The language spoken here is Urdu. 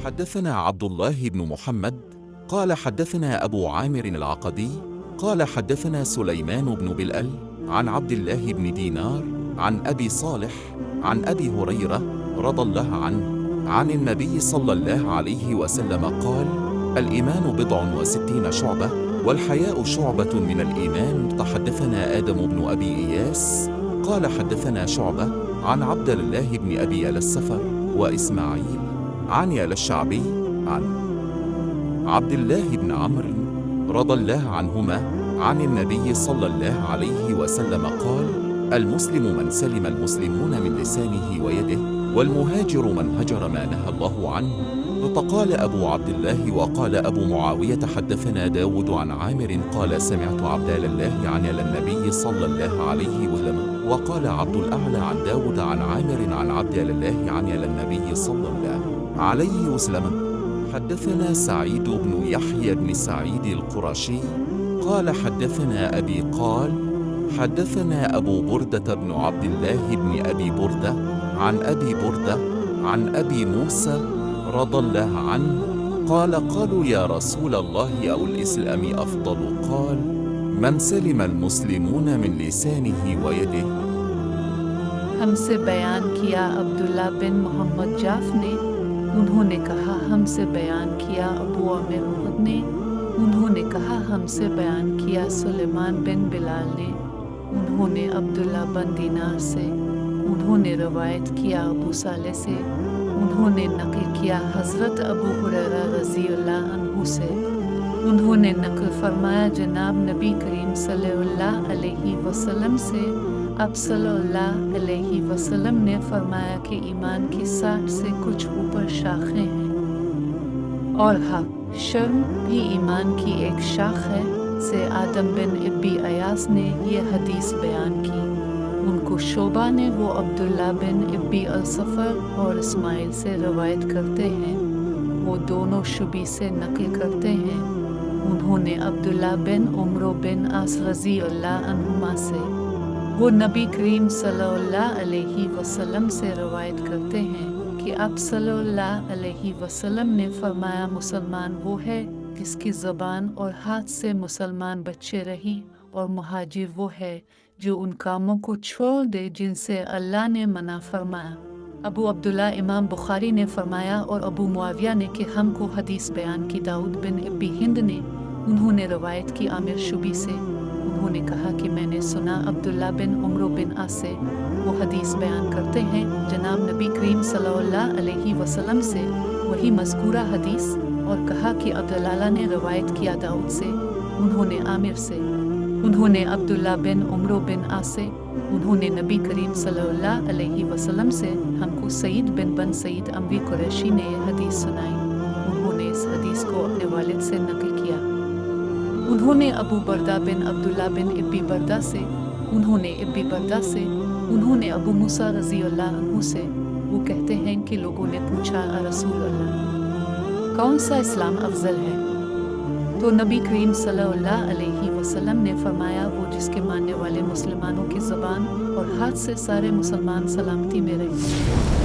حدثنا عبد الله بن محمد قال حدثنا أبو عامر العقدي قال حدثنا سليمان بن بلال عن عبد الله بن دينار عن أبي صالح عن أبي هريرة رضي الله عنه عن النبي صلى الله عليه وسلم قال: الإيمان 69 شعبة والحياء شعبة من الإيمان. تحدثنا آدم بن أبي إياس قال حدثنا شعبة عن عبد الله بن أبي السفر وإسماعيل عن الشعبي عن عبد الله بن عمرو رضي الله عنهما عن النبي صلى الله عليه وسلم قال: المسلم من سلم المسلمون من لسانه ويده والمهاجر من هجر ما نهى الله عنه. فقال أبو عبد الله وقال أبو معاوية حدثنا داود عن عامر قال سمعت عبد الله عن النبي صلى الله عليه وسلم. وقال عبد الأعلى عن داود عن عامر عن عبد الله عن النبي صلى الله عليه وسلم. حدثنا سعيد بن يحيى بن سعيد القرشي قال حدثنا أبي قال حدثنا أبو بردة بن عبد الله بن أبي بردة عن أبي بردة عن أبي موسى رضي الله عنه قال: قالوا يا رسول الله أو الإسلام أفضل؟ قال: من سلم المسلمون من لسانه ويده. ہم سے بیان کیا عبداللہ بن محمد جعف نے، انہوں نے کہا ہم سے بیان کیا ابو عامر محد نے، انہوں نے کہا ہم سے بیان کیا سلیمان بن بلال نے، انہوں نے عبداللہ بن دینار سے، انہوں نے روایت کیا ابو صالح سے، انہوں نے نقل کیا حضرت ابو ہریرہ رضی اللہ عنہ سے، انہوں نے نقل فرمایا جناب نبی کریم صلی اللہ علیہ وسلم سے، اب صلی اللہ علیہ وسلم نے فرمایا کہ ایمان کی 60 سے کچھ اوپر شاخیں ہیں، اور حق شرم بھی ایمان کی ایک شاخ ہے۔ سے آدم بن ابی ایاس نے یہ حدیث بیان کی، ان کو شعبہ نے وہ عبداللہ بن ابی السفر اور اسماعیل سے روایت کرتے ہیں، وہ دونوں شبی سے نقل کرتے ہیں، انہوں نے عبداللہ بن عمرو بن عاص رضی اللہ عنہما سے، وہ نبی کریم صلی اللہ علیہ وسلم سے روایت کرتے ہیں کہ آپ صلی اللہ علیہ وسلم نے فرمایا مسلمان وہ ہے جس کی زبان اور ہاتھ سے مسلمان بچے رہی، اور مہاجر وہ ہے جو ان کاموں کو چھوڑ دے جن سے اللہ نے منع فرمایا۔ ابو عبداللہ امام بخاری نے فرمایا اور ابو معاویہ نے کہ ہم کو حدیث بیان کی داؤد بن ابی ہند نے، انہوں نے روایت کی عامر شبی سے، انہوں نے کہا کہ میں نے سنا عبداللہ بن عمرو بن عاص سے، وہ حدیث بیان کرتے ہیں جناب نبی کریم صلی اللہ علیہ وسلم سے وہی مذکورہ حدیث، اور کہا کہ عبداللہ نے روایت کیا داؤد سے، انہوں نے عامر سے، انہوں نے عبداللہ بن عمرو بن عاص سے، انہوں نے نبی کریم صلی اللہ علیہ وسلم سے، ہم کو سعید بن سعید اموی قریشی نے یہ حدیث سنائی، انہوں نے اس حدیث کو اپنے والد سے نقل کیا، انہوں نے ابو بردہ بن عبداللہ بن ابی بردہ سے، انہوں نے ابی بردہ سے، انہوں نے ابو موسیٰ رضی اللہ عنہ سے، وہ کہتے ہیں کہ لوگوں نے پوچھا رسول اللہ کون سا اسلام افضل ہے؟ تو نبی کریم صلی اللہ علیہ وسلم نے فرمایا وہ جس کے ماننے والے مسلمانوں کی زبان اور ہاتھ سے سارے مسلمان سلامتی میں رہے۔